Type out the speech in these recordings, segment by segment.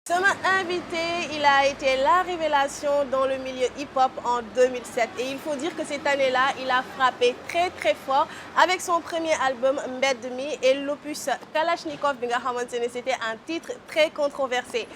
Sama invité, il a été la révélation dans le milieu hip-hop en 2007 et il faut dire que cette année-là, il a frappé très fort avec son premier album Mbedd Mi et l'opus Kalachnikov bi nga xamante ne c'était un titre très controversé.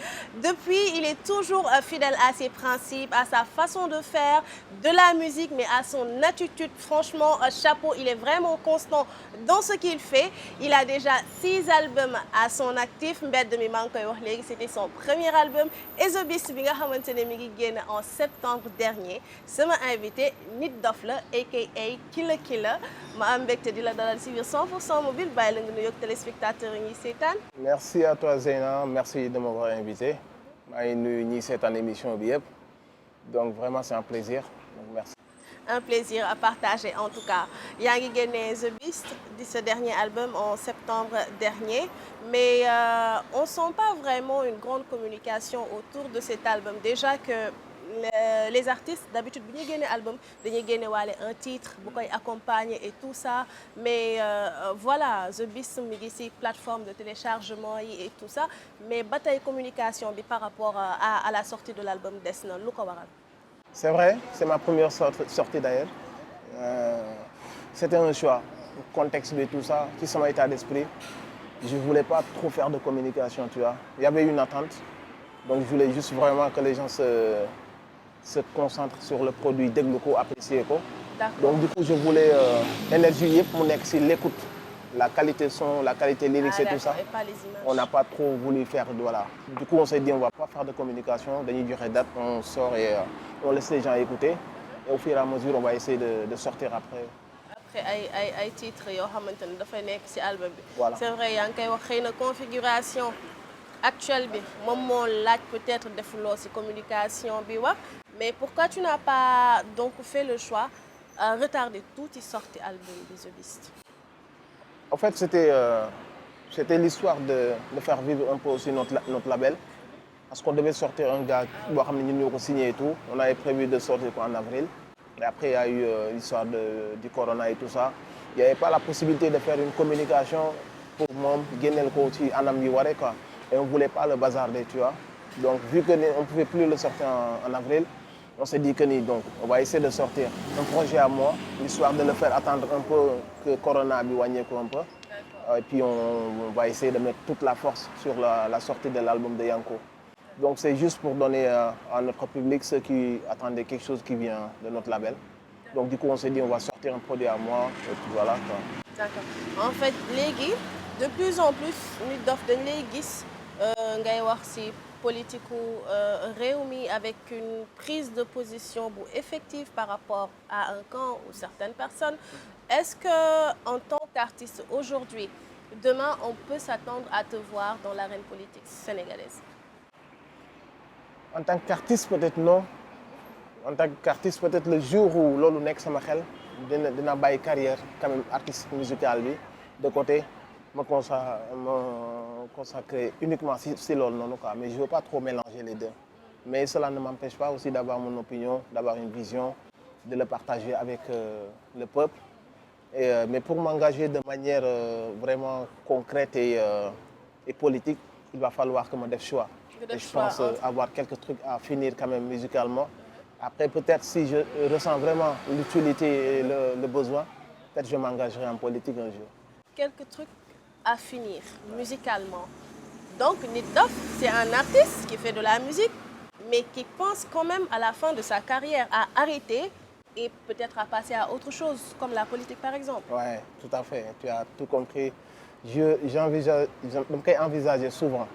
Depuis, il est toujours fidèle à ses principes, à sa façon de faire de la musique, mais à son attitude. Franchement, chapeau, il est vraiment constant dans ce qu'il fait. Il a déjà 6 albums à son actif. Mbedd Mi maa ngi koy wax léegi, c'était son premier album et The Beast bi nga xamante ne mi ngi génn en septembre dernier. Sama invité Nit Doff la aka Killa ma am mbégte di la dalal si biir 100% mobile bàyyi la nga nuyoog téléspectateurs yi ñuy seetaan. Merci à toi Zeyna, merci de m'avoir invité. maa ngi nuyu ñi seetaan émission bi yëpp donc vraiment c'est un plaisir donc merci. Un plaisir à partager en tout cas. yaa ngi génnee The Beast di ce dernier album en septembre dernier mais on sent pas vraiment une grande communication autour de cet album. Déjà que les artistes d'habitude bu ñuy génne album dañuy génne waale un titre bu koy accompagner et tout ça mais voilà The Beast mi ngi ci plateforme de téléchargement yi et tout ça mais ba tey communication bi par rapport à la sortie de l'album des na lu ko waral. C'est vrai, c'est ma première sortie d'ailleurs. C'était un choix, le contexte de tout ça, qui c'est mon état d'esprit. Je voulais pas trop faire de communication, tu vois. Il y avait une attente, donc je voulais juste vraiment que les gens se concentrent sur le produit, déglu ko, apprécier ko. Donc du coup je voulais énergie yëpp mu nekk ci l'écoute, la qualité son, la qualité lyrique et tout ça. Et pas les images. On n'a pas trop voulu faire voilà. Du coup on s'est dit on va pas faire de communication, dañuy joxe date, on sort et on laisse les gens écouter et au fur et à mesure on va essayer de sortir après. ay titres yoo xamante ne dafay nekk ci album bi. Voilà. C'est vrai yaa ngi koy wax xëy na configuration actuelle bi moom moo laaj peut-être defuloo ci communication bi wax mais pourquoi tu n'as pas donc fait le choix retarder tuuti sorti album bi The Beast. En fait c'était l'histoire de faire vivre un peu aussi notre label parce qu'on devait sortir un gars boo xam ne ñun ñoo ko signé et tout. On avait prévu de sortir quoi en avril. Et après, il y a eu l'histoire du corona et tout ça. Il n'y avait pas la possibilité de faire une communication pour moi, génneel ko ci anam yi waree quoi. Et on ne voulait pas le bazarder, tu vois. Donc, vu qu'on ne pouvait plus le sortir en avril, on s'est dit que donc, on va essayer de sortir un projet à moi, l'histoire de le faire attendre un peu que corona bi wàññeeku un peu. Et puis, on va essayer de mettre toute la force sur la sortie de l'album de Yanko. Donc c'est juste pour donner à notre public ceux qui attendaient quelque chose qui vient de notre label. Donc du coup on s'est dit on va sortir un produit à moi et puis voilà quoi. D'accord. En fait léegi de plus en plus Nit Doff dañ lay gis ngay wax ci politiku réew mi avec une prise de position bu effective par rapport à un camp ou certaines personnes. Est-ce que en tant qu'artiste aujourd'hui, demain on peut s'attendre à te voir dans l'arène politique sénégalaise? En tant qu'artiste peut-être non. En tant qu'artiste peut-être le jour où loolu nekk sama xel dina bàyyi carrière quand même artiste musical bi de côté ma consacrer uniquement si loolu noonu quoi. Mais je veux pas trop mélanger les deux. Mais cela ne m'empêche pas aussi d'avoir mon opinion, d'avoir une vision, de le partager avec le peuple. Mais pour m'engager de manière vraiment concrète et politique, il va falloir que ma def choix. Et je pense avoir quelques trucs à finir quand même musicalement. Après, peut-être si je ressens vraiment l'utilité et le besoin, peut-être je m'engagerai en politique un jour. Quelques trucs à finir musicalement. Donc Nit Doff, c'est un artiste qui fait de la musique, mais qui pense quand même à la fin de sa carrière à arrêter et peut-être à passer à autre chose, comme la politique par exemple. Ouais, tout à fait. Tu as tout compris. J'envisage envisager souvent.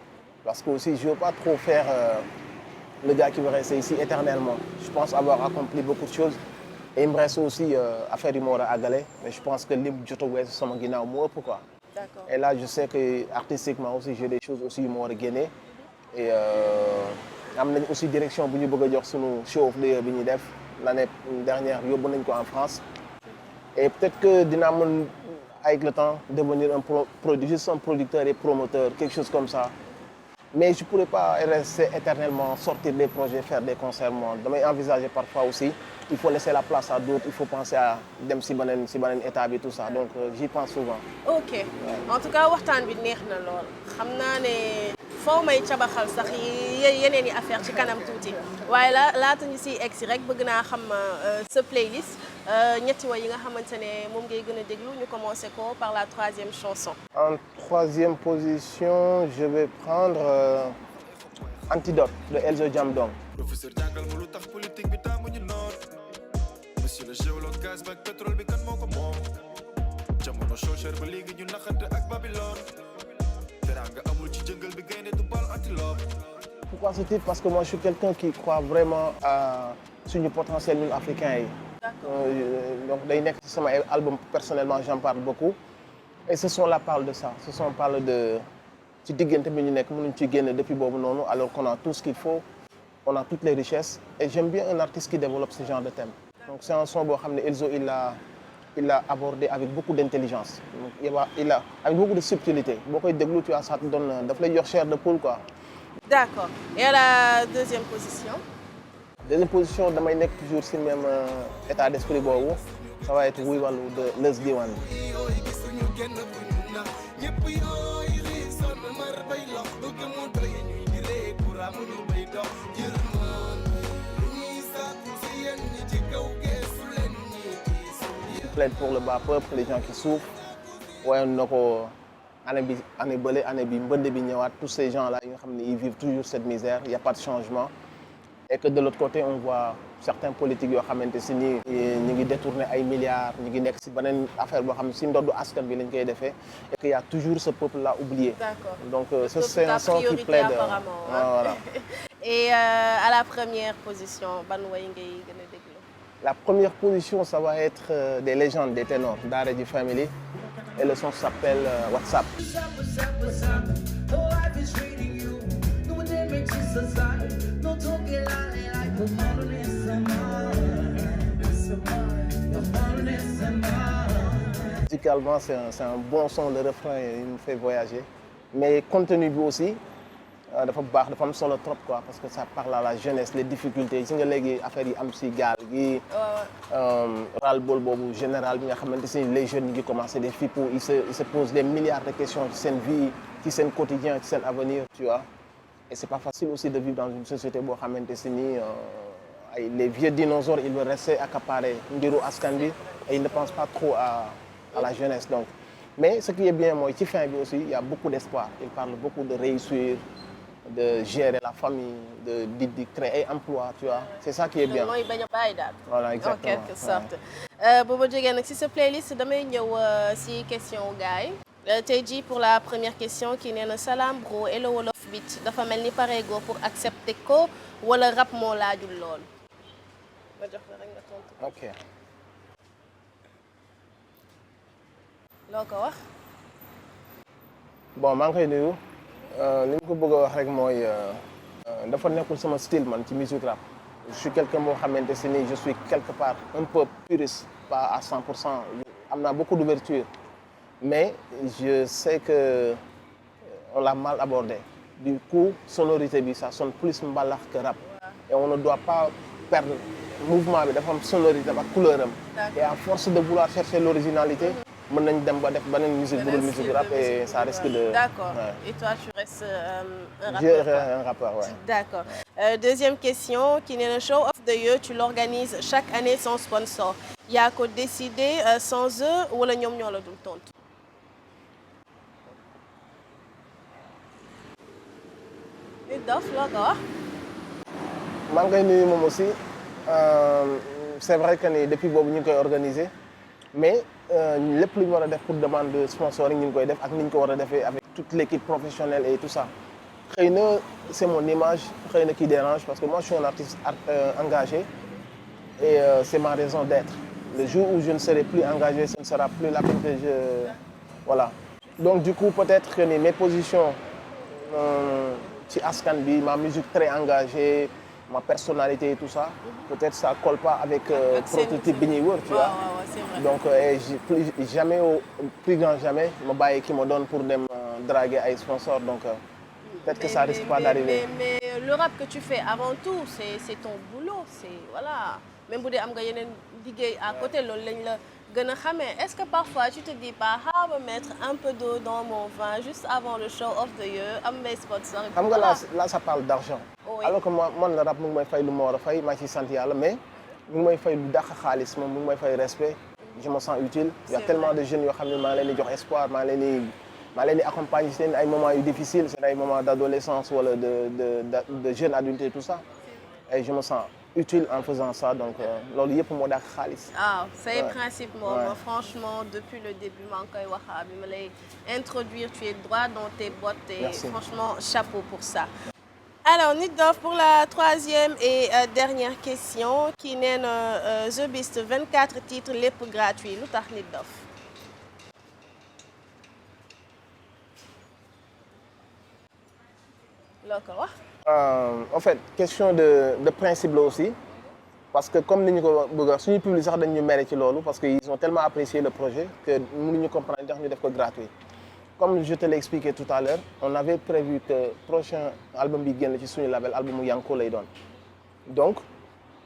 Parce que aussi, je ne veux pas trop faire le gars qui veut rester ici éternellement. Je pense avoir accompli beaucoup de choses. Et il me reste aussi à faire du mort à Galais. Mais je pense que l'hymne du Joto c'est mon guinée au pourquoi. D'accord. Et là, je sais que artistiquement aussi, j'ai des choses aussi moi à gagner. Et am nañ aussi direction bu ñu bëgg a jox sunu show of the year bi ñuy def l'année dernière yóbbu nañ ko en France. Et peut-être que dina mën avec le temps devenir juste un producteur et promoteur, quelque chose comme ça. Mais je ne pourrais pas rester éternellement, sortir des projets, faire des concerts. Moi, damay envisager parfois aussi, il faut laisser la place à d'autres, il faut penser à dem si beneen état bi tout ça. Donc j'y pense souvent. Ok. Ouais. En tout cas waxtaan bi neex na lool xam naa ne foo may cabaxal sax yeneen i affaire ci kanam tuuti waaye laata ñu siy egg si rek bëgg naa xam sa playlist ñetti way yi nga xamante ne moom ngay gën a déglu ñu commencé ko par la troisième chanson. En troisième position, je vais prendre Antidote de Elzo Jamdong. Professeur jàngal ma lu tax politique bi taamu ñu noot monsieur le géologue gaz ba pétrole bi kan moo ko moom jamono cher ba léegi ñu naxante ak Babylone teranga amul ci jëngal bi gaynde du bal antilope. Pourquoi ce titre? Parce que moi je suis quelqu'un qui croit vraiment à suñu potentiel ñun africains yi. Donc day nekk ci sama album personnellement j'en parle beaucoup et ce son là parle de ça. Ce son parle de ci diggante bi ñu nekk mënuñ ci génn depuis boobu noonu alors qu'on a tout ce qu'il faut. On a toutes les richesses et j'aime bien un artiste qui développe ce genre de thème. Donc c'est un son boo xam ne Elzo il l'a abordé avec beaucoup d'intelligence. Il a avec beaucoup de subtilité. Boo koy déglu tu vois ça te donne daf lay jox chair de poule quoi. D'accord. Et à la deuxième position? Deuxième position damay nekk toujours ci même état d'esprit boobu ça va être Wuy Wàllu de Leuz Diwane. Il plaide pour le bas peuple, les gens qui souffrent. Ouais, on a année bi mbënd bi ñëwaat tous ces gens là yi nga xam ne ils vivent toujours cette misère, il y a pas de changement. Et que de l'autre côté on voit certains politiques yoo xamante si ni ñu ngi détourner ay milliards ñu ngi nekk si beneen affaire boo xam ne si ndoddu askan bi lañ koy defee et qu'il y a toujours ce peuple là oublié. D'accord. Donc c'est un son qui plaide. Voilà. Et à la première position ban way ngay gën a déglu? La première position ça va être des légendes des ténors Daara J Family et le son s'appelle WhatsApp. Musicalement c'est un bon son, le refrain il me fait voyager mais contenu bi aussi dafa baax dafa am solo trop quoi parce que ça parle à la jeunesse les difficultés si nga léegi affaire yi am si gaal gi ras-le-bol boobu général bi nga xamante si les jeunes ñi ngi commencé des fippu ils se posent des milliards de questions ci seen vie ci seen quotidien ci seen avenir tu vois et c'est pas facile aussi de vivre dans une société boo xamante si ni les vieux dinosaures ils veulent rester accaparer mbiru askan bi et ils ne pensent pas trop à la jeunesse donc mais ce qui est bien mooy ci fin bi aussi il y a beaucoup d'espoir il parle beaucoup de réussir de gérer la famille de créer emploi tu vois c'est ça qui est bien. mooy bañ a bàyyi daal. Voilà exactement en quelque sorte. bu ma jógee nag si sa playlist damay ñëw si question gars yi. tey jii pour la première question kii nee na salaam bro Hello Wolof Beat dafa mel ni pareego pour accepter ko wala rap moo laajul lool. ma jox la rek nga tontu. ok. loo ko wax. bon maa ngi koy nuyu li ñu ko bëgg a wax rek mooy dafa nekkul sama style man ci musique rap je suis quelqu'un boo xamante si ni je suis quelque part un peu puriste pas à 100% am naa beaucoup d'ouverture mais je sais que on l'a mal abordé du coup sonorité bi ça sonne plus mbalax que rap et on ne doit pas perdre mouvement bi dafa am sonorité ak couleur am et à force de vouloir chercher l'originalité mën nañ dem ba def beneen musique bu dul musique rap et ça risque de. D'accord. Ouais. Et toi tu restes un rappeur. Un rappeur, ouais. D'accord. Deuxième question qui n'est le show of the year tu l'organises chaque année sans sponsor yaa ko décidé sans eux wala ñoom ñoo la dul tontu. nit dof loo ko wax. maa ngi koy nuyu moom aussi c'est vrai que ni depuis boobu ñu ngi koy organiser mais lépp lu ñu war a def pour demande de sponsoring ñu ngi koy def ak ni ñu ko war a defee avec toute l'équipe professionnelle et tout ça xëy na c'est mon image xëy na qui dérange parce que moi je suis un artiste engagé et c'est ma raison d'être le jour où je ne serai plus engagé ce ne sera plus la peine que je voilà donc du coup peut-être que ni mes positions ci askan bi ma musique très engagée ma personnalité et tout ça peut-être ça colle pas avec prototype bi ñuy wër tu vois donc plus grand jamais ma bàyyi ki ma doon pour dem draguer ay sponsors donc peut-être que ça risque pas d'arriver mais le rap que tu fais avant tout c'est ton boulot c'est voilà même bu dee am nga yeneen liggéey à côté loolu gën a xamee. Est-ce que parfois tu te dis pas xaaral ma mettre un peu d'eau dans mon vin juste avant le show of the year am may sponsor. xam nga là ça parle d'argent. Oui. Alors que man la rap mu ngi may fay lu ma war a fay maa ngi ciy sant yàlla mais mu ngi may fay lu dàq xaalis moom mu ngi may fay respect je me sens utile. Il y a tellement de jeunes yoo xam ne maa ngi leen di jox espoir maa ngi leen di accompagner seen ay moments yu difficiles seen ay moments d'adolescence wala de jeune adulte et tout ça et je me sens utile en faisant ça donc loolu yëpp moo dàq xaalis. Ah, say principe moom franchement depuis le début maa ngi koy wax bi ma lay introduire tu es droit dans tes bottes et Merci. franchement chapeau pour ça. Alors Nit Doff pour la troisième et dernière question kii nee na The Beast 24 titres lépp gratuit lu tax Nit Doff. loo ko wax. En fait question de principe là aussi parce que comme ni ñu ko bëgg a suñu public sax dañ ñu mere ci loolu parce que ils ont tellement apprécié le projet que mënuñu comprendre ndax ñu def ko gratuit. Comme je te l'ai expliqué tout à l'heure on avait prévu que prochain album bi génn ci suñu label albumu Yanko lay doon donc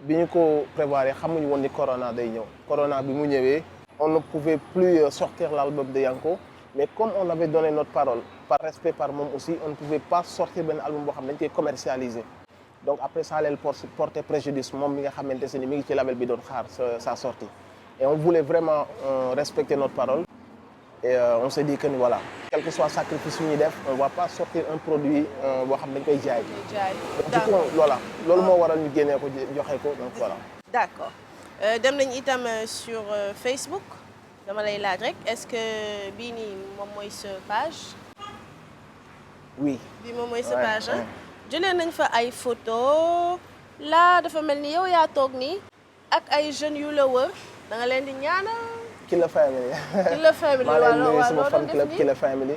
bi ñu ko prévoir xamuñu woon ni corona day ñëw corona bi mu ñëwee on ne pouvait plus sortir l'album de Yanko mais comme on avait donné notre parole par respect par moom aussi on ne pouvait pas sortir benn album boo xam ne dañ koy commercialiser donc après ça allait porter préjudice moom mi nga xamante ne mi ngi ci label bi doon xaar sa sortie et on voulait vraiment respecter notre parole et on s'est dit que ni voilà quel que soit sacrifice yu ñuy def on va pas sortir un produit boo xam ne dañ koy jaay. du coup voilà loolu moo waral ñu génnee ko joxe ko donc voilà. D'accord dem nañ itam sur Facebook dama lay laaj rek est-ce que bii nii moom mooy sa page. oui. bii moom mooy sa page ah. jëlee nañ fa ay photos là dafa mel ni yow yaa toog nii ak ay jeunes yu la wër da nga leen di ñaanal. Killa Family. Killa Family maa leen nuyu sama fan club Killa Family.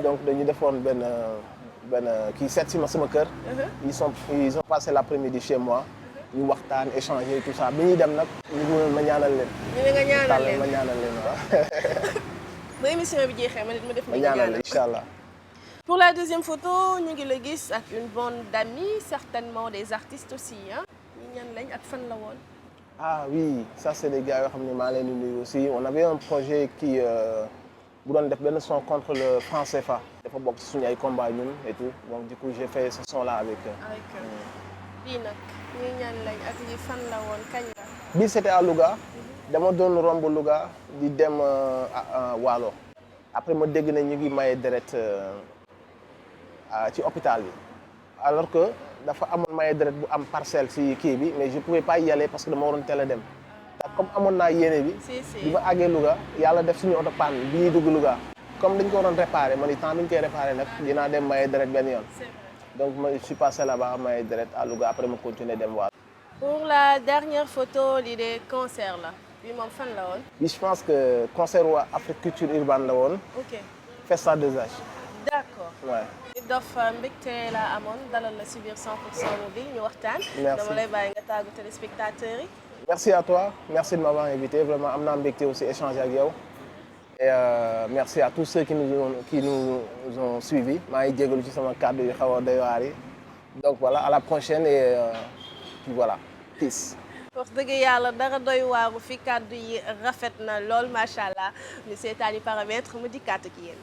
donc dañu defoon benn kii seet si ma sama kër. ils ont passé l'après-midi chez moi. ñu waxtaan échanger tout ça bi ñuy dem nag ñu ngi ma ñaanal leen. ñu ne nga ñaanal leen ma ñaanal leen waaw. ba émission bi jeexee ma def ma ñaanal incha allah. Pour la deuxième photo ñu ngi la gis ak une bande d'amis certainement des artistes aussi ah. ñi ñan lañ ak fan la woon. Ah oui, ça c'est des gars yoo xam ne maa leen di nuyu aussi on avait un projet qui bu doon def benn son contre le franc CFA dafa bokk ci suñu ay combats ñun et tout donc du coup j'ai fait ce son là avec bii nag ñi ñan lañ ak li fan la woon kañ la. bii c'était à Louga dama doon romb Louga di dem Waalo après ma dégg ne ñu ngi maye deret ci hôpital bi alors que dafa amoon maye deret bu am parcelle ci kii bi mais je pouvais pas y aller parce que dama waroon teel a dem comme amoon naa yéene bi bi ma àggee Louga yàlla def suñu oto panne bi ñuy dugg Louga comme dañ ko waroon réparer ma ni temps bi ñu koy réparer nag dinaa dem maye deret benn yoon donc je suis passé là-bas maye deret à Louga après ma continuer dem Waalo. Pour la dernière photo lii de concert la bi moom fan la woon. bi je pense que concert waa Afrique culture urbaine la woon. ok Festa 2H. d'accord. Ouais. Nit Doff mbégte la amoon dalal la si biir 100% mobile ñu waxtaan. Merci. dama lay bàyyi nga tàggu téléspectateurs yi. Merci à toi merci de m'avoir invité vraiment am naa mbégte aussi échanger ak yow et merci à tous ceux qui nous ont suivis maa ngi jégalu ci sama kàddu yu xaw a doy waar yi donc voilà à la prochaine et puis voilà peace. wax dëgg yàlla dara doy waaru fi kàddu yi rafet na lool macha allah ñu seetaani paramètre mu dikkaat ak yéen.